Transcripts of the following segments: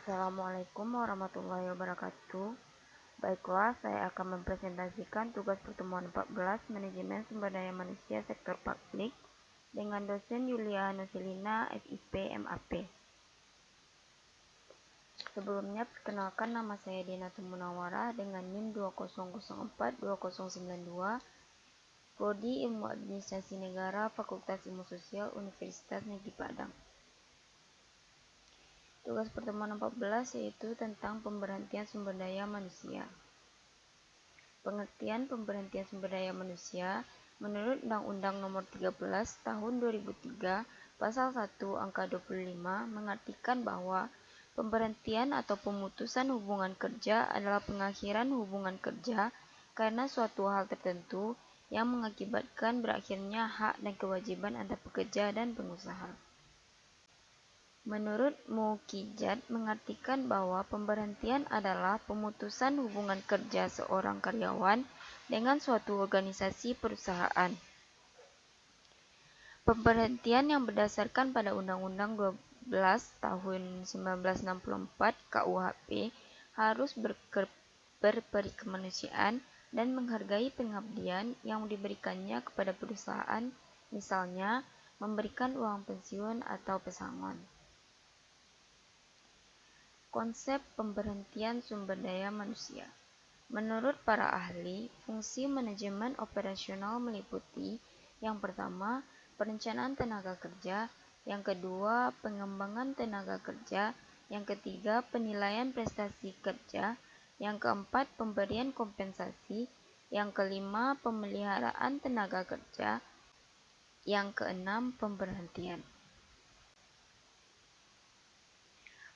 Assalamualaikum warahmatullahi wabarakatuh. Baiklah, saya akan mempresentasikan tugas pertemuan 14 Manajemen Sumber Daya Manusia Sektor Publik dengan dosen Yulia Nusilina, FIP, MAP. Sebelumnya, perkenalkan nama saya Dina Munawwarah dengan NIM 20042092, Prodi Ilmu Administrasi Negara, Fakultas Ilmu Sosial, Universitas Negeri Padang. Tugas pertemuan 14 yaitu tentang pemberhentian sumber daya manusia. Pengertian pemberhentian sumber daya manusia menurut Undang-Undang Nomor 13 Tahun 2003 Pasal 1 Angka 25 mengartikan bahwa pemberhentian atau pemutusan hubungan kerja adalah pengakhiran hubungan kerja karena suatu hal tertentu yang mengakibatkan berakhirnya hak dan kewajiban antara pekerja dan pengusaha. Menurut Mukijat mengartikan bahwa pemberhentian adalah pemutusan hubungan kerja seorang karyawan dengan suatu organisasi perusahaan. Pemberhentian yang berdasarkan pada Undang-Undang 12 Tahun 1964 KUHP harus berperi kemanusiaan dan menghargai pengabdian yang diberikannya kepada perusahaan, misalnya memberikan uang pensiun atau pesangon. Konsep pemberhentian sumber daya manusia. Menurut para ahli, fungsi manajemen operasional meliputi yang pertama, perencanaan tenaga kerja, yang kedua, pengembangan tenaga kerja, yang ketiga, penilaian prestasi kerja, yang keempat, pemberian kompensasi, yang kelima, pemeliharaan tenaga kerja, yang keenam, pemberhentian.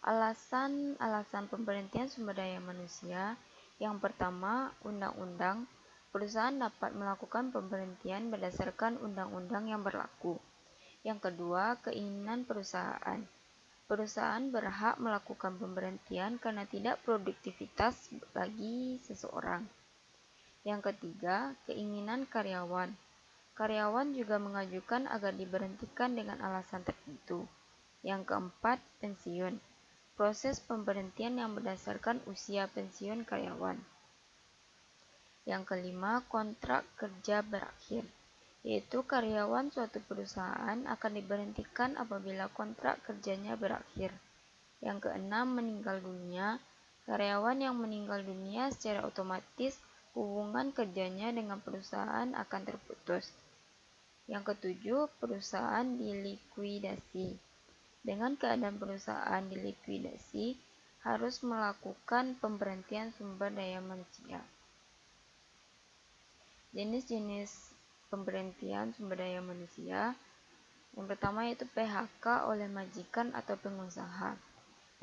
Alasan pemberhentian sumber daya manusia. Yang pertama, undang-undang. Perusahaan dapat melakukan pemberhentian berdasarkan undang-undang yang berlaku. Yang kedua, keinginan perusahaan. Perusahaan berhak melakukan pemberhentian karena tidak produktivitas bagi seseorang. Yang ketiga, keinginan karyawan. Karyawan juga mengajukan agar diberhentikan dengan alasan tertentu. Yang keempat, pensiun. Proses pemberhentian yang berdasarkan usia pensiun karyawan. Yang kelima, kontrak kerja berakhir, yaitu karyawan suatu perusahaan akan diberhentikan apabila kontrak kerjanya berakhir. Yang keenam, meninggal dunia. Karyawan yang meninggal dunia secara otomatis hubungan kerjanya dengan perusahaan akan terputus. Yang ketujuh, perusahaan dilikuidasi. Dengan keadaan perusahaan dilikuidasi, harus melakukan pemberhentian sumber daya manusia. Jenis-jenis pemberhentian sumber daya manusia. Yang pertama yaitu PHK oleh majikan atau pengusaha.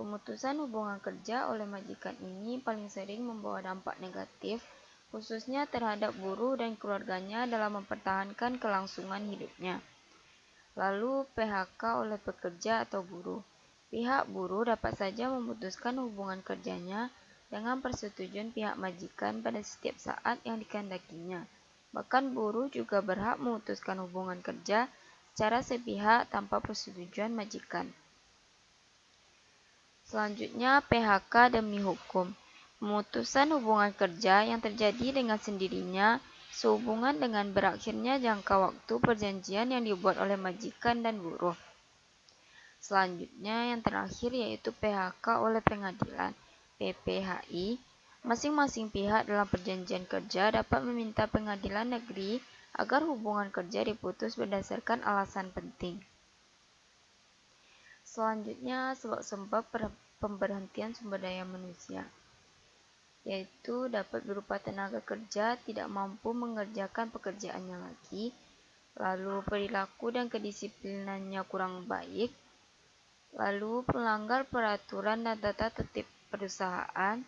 Pemutusan hubungan kerja oleh majikan ini paling sering membawa dampak negatif, khususnya terhadap buruh dan keluarganya dalam mempertahankan kelangsungan hidupnya. Lalu PHK oleh pekerja atau buruh. Pihak buruh dapat saja memutuskan hubungan kerjanya dengan persetujuan pihak majikan pada setiap saat yang dikehendakinya. Bahkan buruh juga berhak memutuskan hubungan kerja secara sepihak tanpa persetujuan majikan. Selanjutnya, PHK demi hukum. Pemutusan hubungan kerja yang terjadi dengan sendirinya sehubungan dengan berakhirnya jangka waktu perjanjian yang dibuat oleh majikan dan buruh. Selanjutnya yang terakhir yaitu PHK oleh pengadilan, PPHI. Masing-masing pihak dalam perjanjian kerja dapat meminta pengadilan negeri agar hubungan kerja diputus berdasarkan alasan penting. Selanjutnya sebab-sebab pemberhentian sumber daya manusia, yaitu dapat berupa tenaga kerja tidak mampu mengerjakan pekerjaannya lagi, lalu perilaku dan kedisiplinannya kurang baik, lalu melanggar peraturan dan tata tertib perusahaan,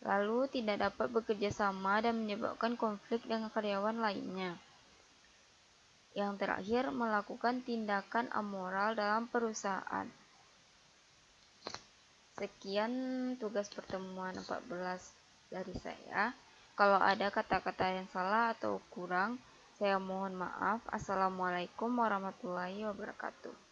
lalu tidak dapat bekerja sama dan menyebabkan konflik dengan karyawan lainnya. Yang terakhir, melakukan tindakan amoral dalam perusahaan. Sekian tugas pertemuan 14 dari saya. Kalau ada kata-kata yang salah atau kurang, saya mohon maaf. Assalamualaikum warahmatullahi wabarakatuh.